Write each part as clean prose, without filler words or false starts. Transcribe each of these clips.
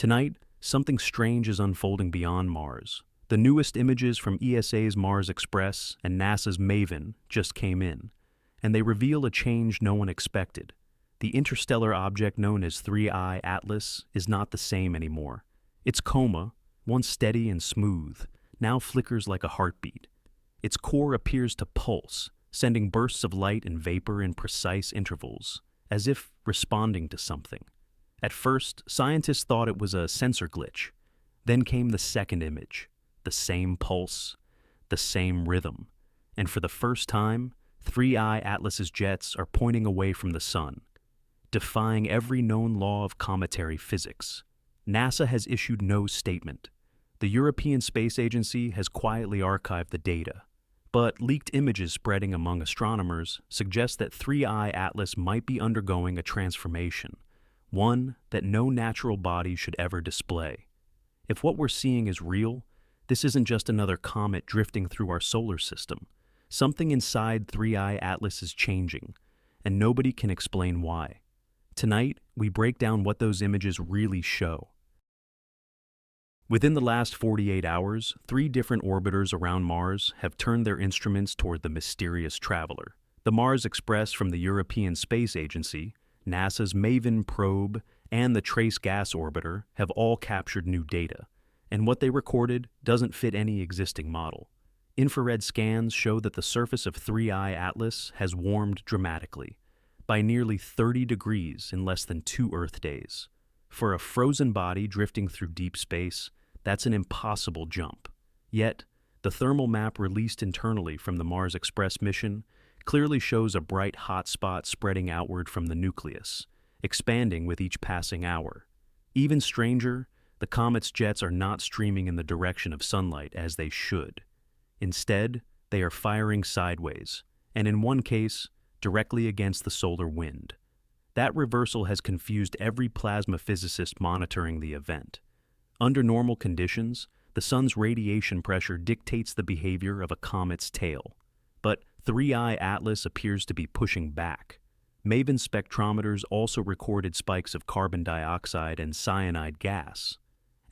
Tonight, something strange is unfolding beyond Mars. The newest images from ESA's Mars Express and NASA's MAVEN just came in, and they reveal a change no one expected. The interstellar object known as 3I Atlas is not the same anymore. Its coma, once steady and smooth, now flickers like a heartbeat. Its core appears to pulse, sending bursts of light and vapor in precise intervals, as if responding to something. At first, scientists thought it was a sensor glitch. Then came the second image, the same pulse, the same rhythm. And for the first time, 3I Atlas's jets are pointing away from the sun, defying every known law of cometary physics. NASA has issued no statement. The European Space Agency has quietly archived the data, but leaked images spreading among astronomers suggest that 3I Atlas might be undergoing a transformation, one that no natural body should ever display. If what we're seeing is real, this isn't just another comet drifting through our solar system. Something inside 3I Atlas is changing, and nobody can explain why. Tonight, we break down what those images really show. Within the last 48 hours, 3 different orbiters around Mars have turned their instruments toward the mysterious traveler. The Mars Express from the European Space Agency, NASA's MAVEN probe, and the Trace Gas Orbiter have all captured new data, and what they recorded doesn't fit any existing model. Infrared scans show that the surface of 3I Atlas has warmed dramatically, by nearly 30 degrees in less than 2 Earth days. For a frozen body drifting through deep space, that's an impossible jump. Yet, the thermal map released internally from the Mars Express mission clearly shows a bright hot spot spreading outward from the nucleus, expanding with each passing hour. Even stranger, the comet's jets are not streaming in the direction of sunlight as they should. Instead, they are firing sideways, and in one case, directly against the solar wind. That reversal has confused every plasma physicist monitoring the event. Under normal conditions, the sun's radiation pressure dictates the behavior of a comet's tail. But 3I Atlas appears to be pushing back. MAVEN spectrometers also recorded spikes of carbon dioxide and cyanide gas,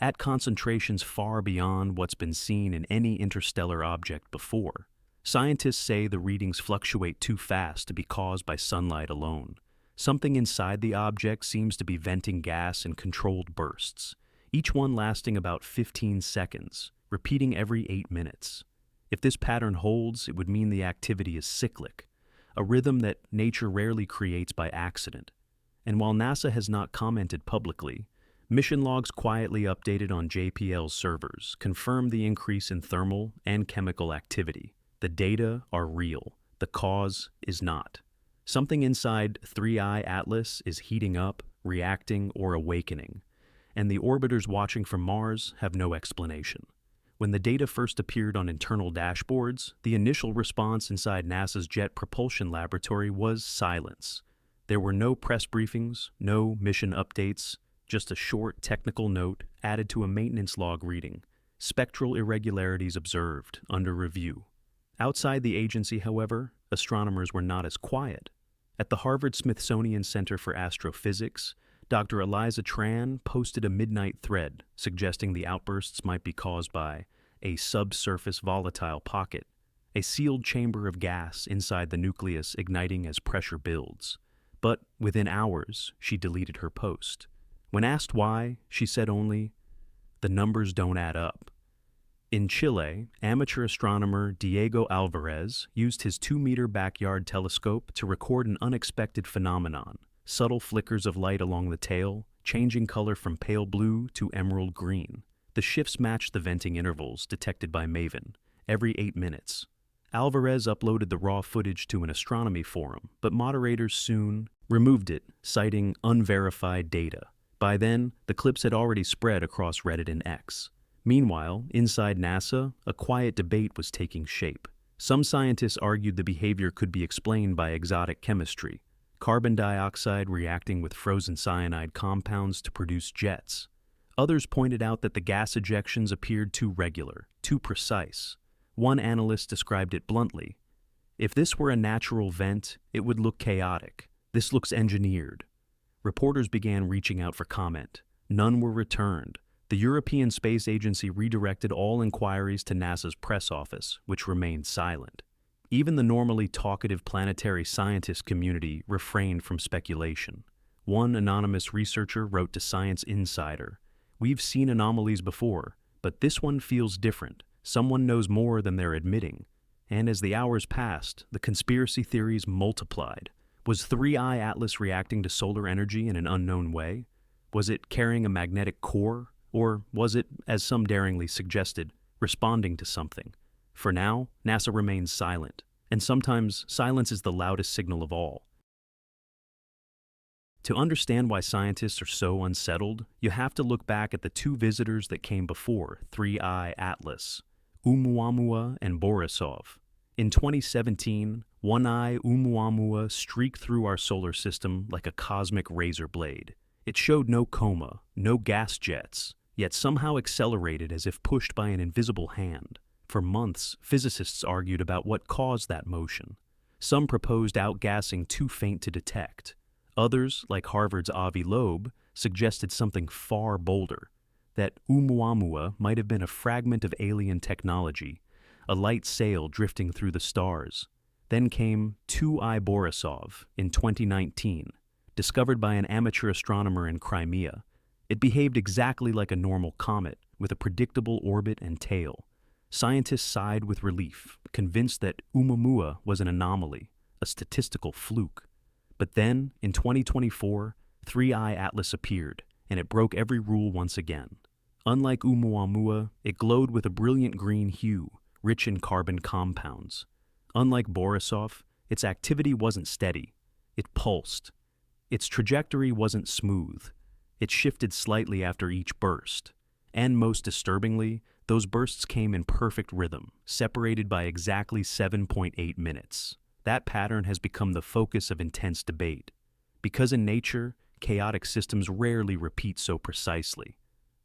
at concentrations far beyond what's been seen in any interstellar object before. Scientists say the readings fluctuate too fast to be caused by sunlight alone. Something inside the object seems to be venting gas in controlled bursts, each one lasting about 15 seconds, repeating every 8 minutes. If this pattern holds, it would mean the activity is cyclic, a rhythm that nature rarely creates by accident. And while NASA has not commented publicly, mission logs quietly updated on JPL's servers confirm the increase in thermal and chemical activity. The data are real. The cause is not. Something inside 3I Atlas is heating up, reacting, or awakening, and the orbiters watching from Mars have no explanation. When the data first appeared on internal dashboards, the initial response inside NASA's Jet Propulsion Laboratory was silence. There were no press briefings, no mission updates, just a short technical note added to a maintenance log reading, "Spectral irregularities observed, under review." Outside the agency, however, astronomers were not as quiet. At the Harvard-Smithsonian Center for Astrophysics, Dr. Eliza Tran posted a midnight thread suggesting the outbursts might be caused by a subsurface volatile pocket, a sealed chamber of gas inside the nucleus igniting as pressure builds. But within hours, she deleted her post. When asked why, she said only, "The numbers don't add up." In Chile, amateur astronomer Diego Alvarez used his 2-meter backyard telescope to record an unexpected phenomenon: subtle flickers of light along the tail, changing color from pale blue to emerald green. The shifts matched the venting intervals detected by MAVEN, every 8 minutes. Alvarez uploaded the raw footage to an astronomy forum, but moderators soon removed it, citing unverified data. By then, the clips had already spread across Reddit and X. Meanwhile, inside NASA, a quiet debate was taking shape. Some scientists argued the behavior could be explained by exotic chemistry, carbon dioxide reacting with frozen cyanide compounds to produce jets. Others pointed out that the gas ejections appeared too regular, too precise. One analyst described it bluntly: "If this were a natural vent, it would look chaotic. This looks engineered." Reporters began reaching out for comment. None were returned. The European Space Agency redirected all inquiries to NASA's press office, which remained silent. Even the normally talkative planetary scientist community refrained from speculation. One anonymous researcher wrote to Science Insider, "We've seen anomalies before, but this one feels different. Someone knows more than they're admitting." And as the hours passed, the conspiracy theories multiplied. Was 3I Atlas reacting to solar energy in an unknown way? Was it carrying a magnetic core? Or was it, as some daringly suggested, responding to something? For now, NASA remains silent, and sometimes silence is the loudest signal of all. To understand why scientists are so unsettled, you have to look back at the two visitors that came before 3I Atlas, Oumuamua and Borisov. In 2017, One-Eye Oumuamua streaked through our solar system like a cosmic razor blade. It showed no coma, no gas jets, yet somehow accelerated as if pushed by an invisible hand. For months, physicists argued about what caused that motion. Some proposed outgassing too faint to detect. Others, like Harvard's Avi Loeb, suggested something far bolder, that Oumuamua might have been a fragment of alien technology, a light sail drifting through the stars. Then came 2I Borisov in 2019, discovered by an amateur astronomer in Crimea. It behaved exactly like a normal comet, with a predictable orbit and tail. Scientists sighed with relief, convinced that Oumuamua was an anomaly, a statistical fluke. But then, in 2024, 3I Atlas appeared, and it broke every rule once again. Unlike Oumuamua, it glowed with a brilliant green hue, rich in carbon compounds. Unlike Borisov, its activity wasn't steady. It pulsed. Its trajectory wasn't smooth. It shifted slightly after each burst. And most disturbingly, those bursts came in perfect rhythm, separated by exactly 7.8 minutes. That pattern has become the focus of intense debate. Because in nature, chaotic systems rarely repeat so precisely.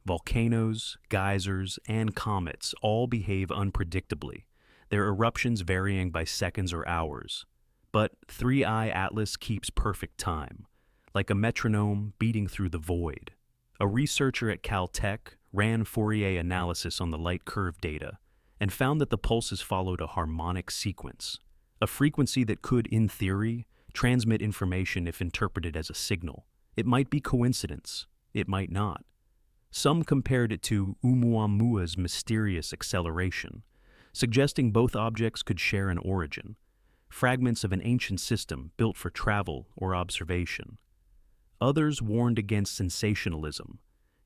Volcanoes, geysers, and comets all behave unpredictably, their eruptions varying by seconds or hours. But 3I Atlas keeps perfect time, like a metronome beating through the void. A researcher at Caltech ran Fourier analysis on the light curve data and found that the pulses followed a harmonic sequence, a frequency that could, in theory, transmit information if interpreted as a signal. It might be coincidence, it might not. Some compared it to Oumuamua's mysterious acceleration, suggesting both objects could share an origin, fragments of an ancient system built for travel or observation. Others warned against sensationalism,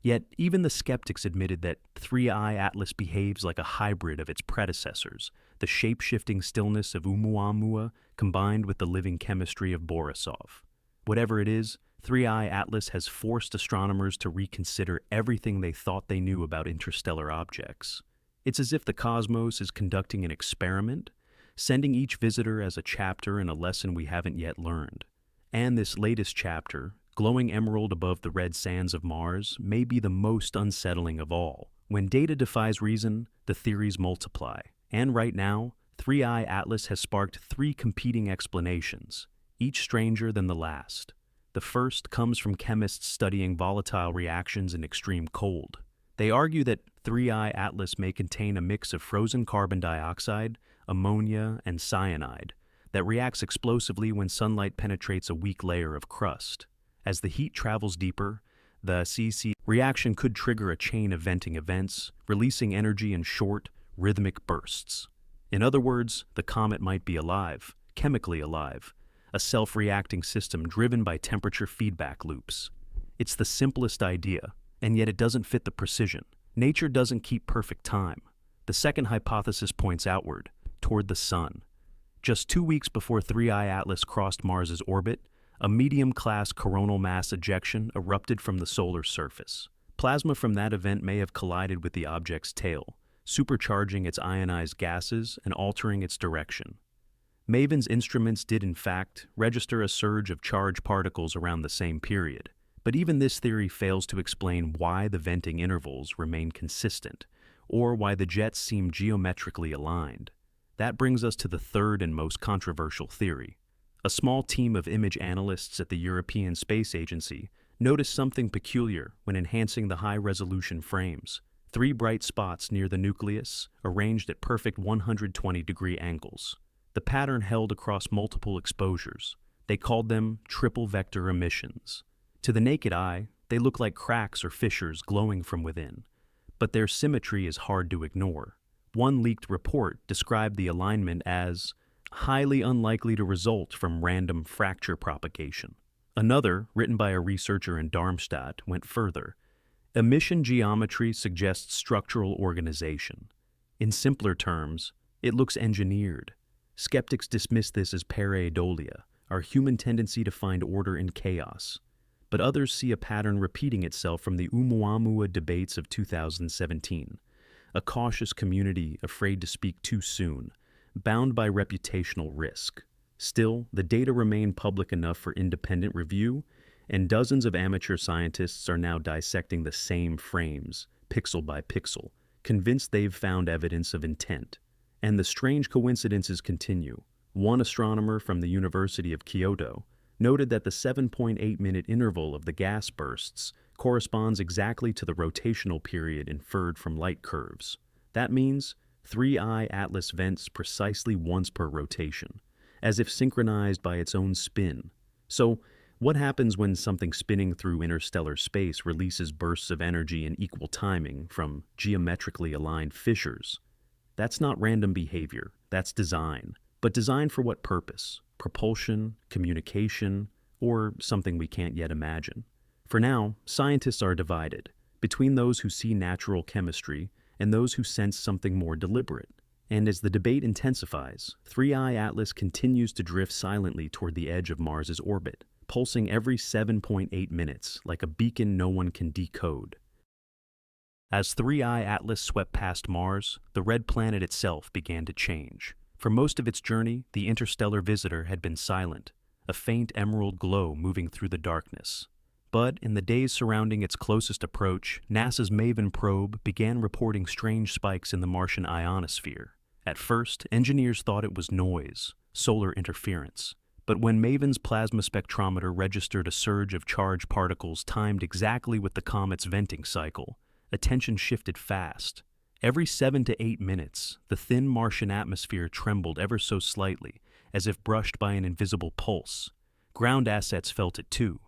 yet even the skeptics admitted that 3I Atlas behaves like a hybrid of its predecessors, the shape-shifting stillness of Oumuamua combined with the living chemistry of Borisov. Whatever it is, 3I Atlas has forced astronomers to reconsider everything they thought they knew about interstellar objects. It's as if the cosmos is conducting an experiment, sending each visitor as a chapter in a lesson we haven't yet learned. And this latest chapter, glowing emerald above the red sands of Mars, may be the most unsettling of all. When data defies reason, the theories multiply. And right now, 3I Atlas has sparked three competing explanations, each stranger than the last. The first comes from chemists studying volatile reactions in extreme cold. They argue that 3I Atlas may contain a mix of frozen carbon dioxide, ammonia, and cyanide that reacts explosively when sunlight penetrates a weak layer of crust. As the heat travels deeper, the CC reaction could trigger a chain of venting events, releasing energy in short, rhythmic bursts. In other words, the comet might be alive, chemically alive, a self-reacting system driven by temperature feedback loops. It's the simplest idea, and yet it doesn't fit the precision. Nature doesn't keep perfect time. The second hypothesis points outward, toward the sun. Just 2 weeks before 3I Atlas crossed Mars's orbit, a medium-class coronal mass ejection erupted from the solar surface. Plasma from that event may have collided with the object's tail, supercharging its ionized gases and altering its direction. MAVEN's instruments did, in fact, register a surge of charged particles around the same period, but even this theory fails to explain why the venting intervals remain consistent, or why the jets seem geometrically aligned. That brings us to the third and most controversial theory. A small team of image analysts at the European Space Agency noticed something peculiar when enhancing the high-resolution frames. 3 bright spots near the nucleus, arranged at perfect 120-degree angles. The pattern held across multiple exposures. They called them triple-vector emissions. To the naked eye, they look like cracks or fissures glowing from within. But their symmetry is hard to ignore. One leaked report described the alignment as highly unlikely to result from random fracture propagation. Another, written by a researcher in Darmstadt, went further. Emission geometry suggests structural organization. In simpler terms, it looks engineered. Skeptics dismiss this as pareidolia, our human tendency to find order in chaos. But others see a pattern repeating itself from the Oumuamua debates of 2017. A cautious community afraid to speak too soon, bound by reputational risk. Still, the data remain public enough for independent review, and dozens of amateur scientists are now dissecting the same frames, pixel by pixel, convinced they've found evidence of intent. And the strange coincidences continue. One astronomer from the University of Kyoto noted that the 7.8-minute interval of the gas bursts corresponds exactly to the rotational period inferred from light curves. That means 3I Atlas vents precisely once per rotation, as if synchronized by its own spin. So, what happens when something spinning through interstellar space releases bursts of energy in equal timing from geometrically aligned fissures? That's not random behavior, that's design. But design for what purpose? Propulsion, communication, or something we can't yet imagine? For now, scientists are divided between those who see natural chemistry and those who sense something more deliberate. And as the debate intensifies, 3I Atlas continues to drift silently toward the edge of Mars's orbit, pulsing every 7.8 minutes like a beacon no one can decode. As 3I Atlas swept past Mars, the red planet itself began to change. For most of its journey, the interstellar visitor had been silent, a faint emerald glow moving through the darkness. But in the days surrounding its closest approach, NASA's MAVEN probe began reporting strange spikes in the Martian ionosphere. At first, engineers thought it was noise, solar interference. But when MAVEN's plasma spectrometer registered a surge of charged particles timed exactly with the comet's venting cycle, attention shifted fast. Every 7 to 8 minutes, the thin Martian atmosphere trembled ever so slightly, as if brushed by an invisible pulse. Ground assets felt it too.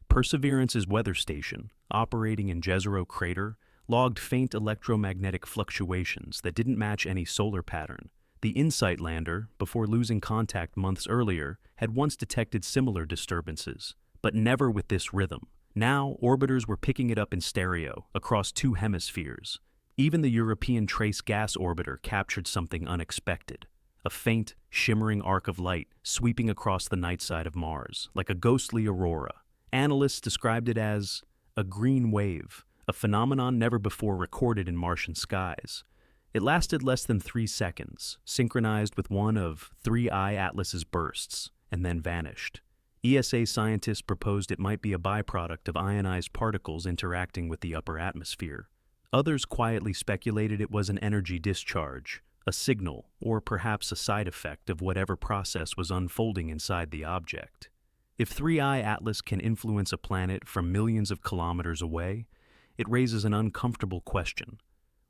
Perseverance's weather station, operating in Jezero Crater, logged faint electromagnetic fluctuations that didn't match any solar pattern. The InSight lander, before losing contact months earlier, had once detected similar disturbances, but never with this rhythm. Now, orbiters were picking it up in stereo, across 2 hemispheres. Even the European Trace Gas Orbiter captured something unexpected. A faint, shimmering arc of light sweeping across the night side of Mars, like a ghostly aurora. Analysts described it as a green wave, a phenomenon never before recorded in Martian skies. It lasted less than 3 seconds, synchronized with one of 3I Atlas's bursts, and then vanished. ESA scientists proposed it might be a byproduct of ionized particles interacting with the upper atmosphere. Others quietly speculated it was an energy discharge, a signal, or perhaps a side effect of whatever process was unfolding inside the object. If 3I Atlas can influence a planet from millions of kilometers away, it raises an uncomfortable question.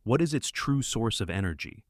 What is its true source of energy?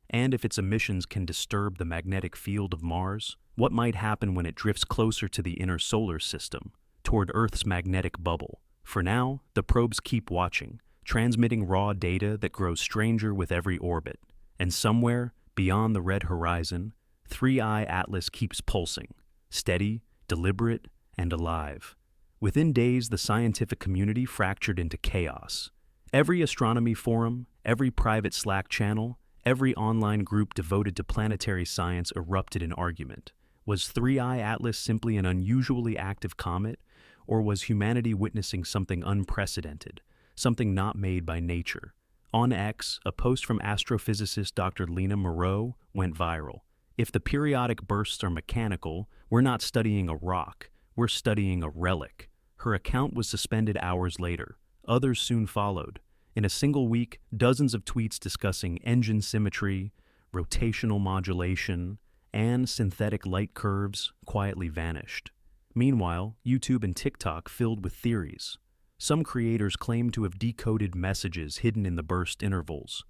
And if its emissions can disturb the magnetic field of Mars, what might happen when it drifts closer to the inner solar system, toward Earth's magnetic bubble? For now, the probes keep watching, transmitting raw data that grows stranger with every orbit. And somewhere, beyond the red horizon, 3I Atlas keeps pulsing, steady, deliberate, and alive. Within days, the scientific community fractured into chaos. Every astronomy forum, every private Slack channel, every online group devoted to planetary science erupted in argument. Was 3I Atlas simply an unusually active comet, or was humanity witnessing something unprecedented, something not made by nature? On X, a post from astrophysicist Dr. Lena Moreau went viral. If the periodic bursts are mechanical, we're not studying a rock, we're studying a relic. Her account was suspended hours later. Others soon followed. In a single week, dozens of tweets discussing engine symmetry, rotational modulation, and synthetic light curves quietly vanished. Meanwhile, YouTube and TikTok filled with theories. Some creators claim to have decoded messages hidden in the burst intervals.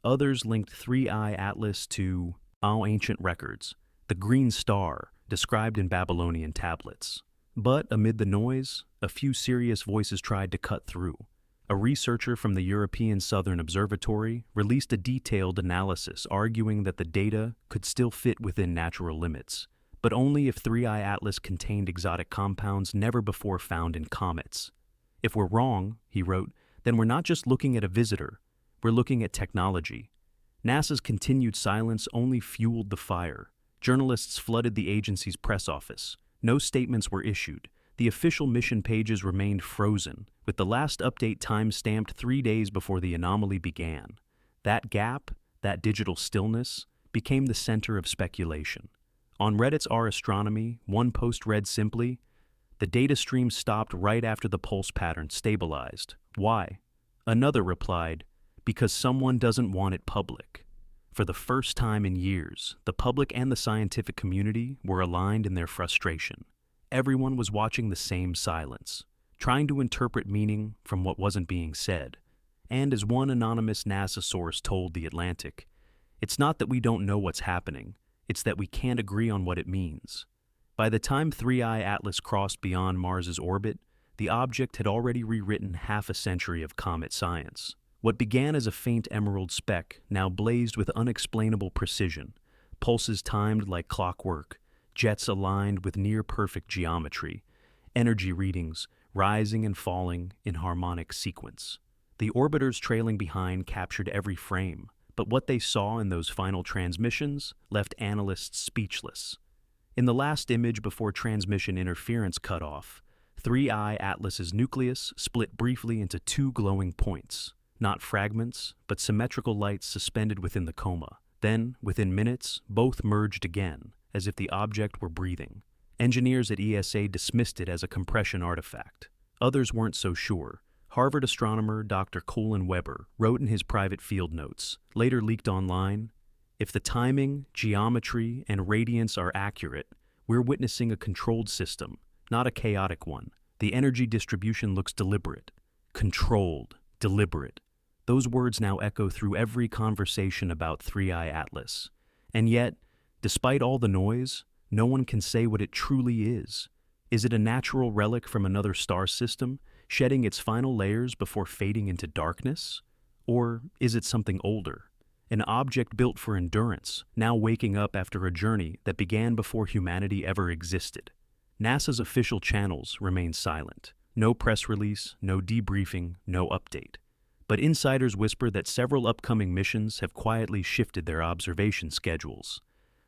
Others linked 3i Atlas to ancient records, the green star described in Babylonian tablets. But amid the noise, a few serious voices tried to cut through. A researcher from the European Southern Observatory released a detailed analysis arguing that the data could still fit within natural limits, but only if 3i Atlas contained exotic compounds never before found in comets. If we're wrong, he wrote, then we're not just looking at a visitor, we're looking at technology. NASA's continued silence only fueled the fire. Journalists flooded the agency's press office. No statements were issued. The official mission pages remained frozen, with the last update time-stamped 3 days before the anomaly began. That gap, that digital stillness, became the center of speculation. On Reddit's Astronomy, one post read simply, "The data stream stopped right after the pulse pattern stabilized. Why?" Another replied, "Because someone doesn't want it public." For the first time in years, the public and the scientific community were aligned in their frustration. Everyone was watching the same silence, trying to interpret meaning from what wasn't being said. And as one anonymous NASA source told The Atlantic, "It's not that we don't know what's happening, it's that we can't agree on what it means." By the time 3i Atlas crossed beyond Mars's orbit, the object had already rewritten half a century of comet science. What began as a faint emerald speck now blazed with unexplainable precision, pulses timed like clockwork, jets aligned with near-perfect geometry, energy readings rising and falling in harmonic sequence. The orbiters trailing behind captured every frame, but what they saw in those final transmissions left analysts speechless. In the last image before transmission interference cut off, 3i Atlas's nucleus split briefly into two glowing points, not fragments, but symmetrical lights suspended within the coma. Then, within minutes, both merged again, as if the object were breathing. Engineers at ESA dismissed it as a compression artifact. Others weren't so sure. Harvard astronomer Dr. Colin Weber wrote in his private field notes, later leaked online, "If the timing, geometry, and radiance are accurate, we're witnessing a controlled system, not a chaotic one. The energy distribution looks deliberate. Controlled, deliberate." Those words now echo through every conversation about 3i Atlas. And yet, despite all the noise, no one can say what it truly is. Is it a natural relic from another star system, shedding its final layers before fading into darkness? Or is it something older? An object built for endurance, now waking up after a journey that began before humanity ever existed. NASA's official channels remain silent. No press release, no debriefing, no update. But insiders whisper that several upcoming missions have quietly shifted their observation schedules.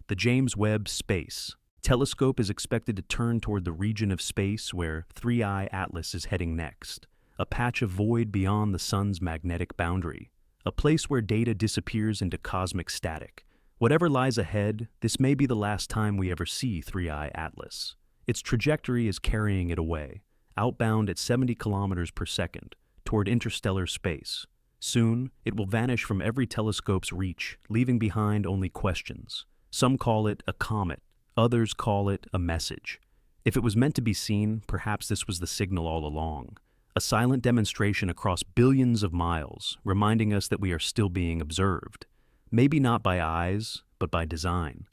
The James Webb Space Telescope is expected to turn toward the region of space where 3i Atlas is heading next, a patch of void beyond the sun's magnetic boundary, a place where data disappears into cosmic static. Whatever lies ahead, this may be the last time we ever see 3i Atlas. Its trajectory is carrying it away, outbound at 70 kilometers per second, toward interstellar space. Soon, it will vanish from every telescope's reach, leaving behind only questions. Some call it a comet, others call it a message. If it was meant to be seen, perhaps this was the signal all along. A silent demonstration across billions of miles, reminding us that we are still being observed. Maybe not by eyes, but by design.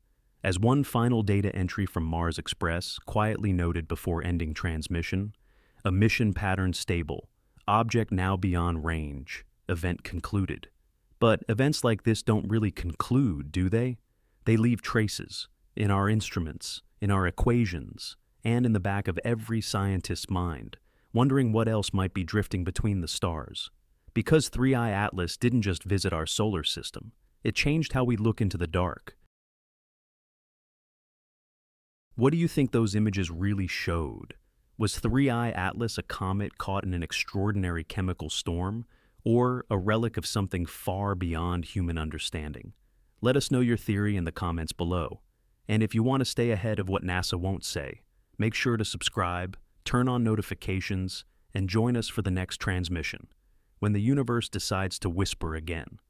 As one final data entry from Mars Express quietly noted before ending transmission, a mission pattern stable, object now beyond range, event concluded. But events like this don't really conclude, do they? They leave traces in our instruments, in our equations, and in the back of every scientist's mind, wondering what else might be drifting between the stars. Because 3i Atlas didn't just visit our solar system, it changed how we look into the dark. What do you think those images really showed? Was 3i Atlas a comet caught in an extraordinary chemical storm, or a relic of something far beyond human understanding? Let us know your theory in the comments below. And if you want to stay ahead of what NASA won't say, make sure to subscribe, turn on notifications, and join us for the next transmission, when the universe decides to whisper again.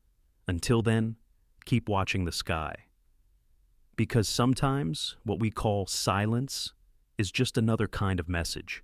Until then, keep watching the sky. Because sometimes what we call silence is just another kind of message.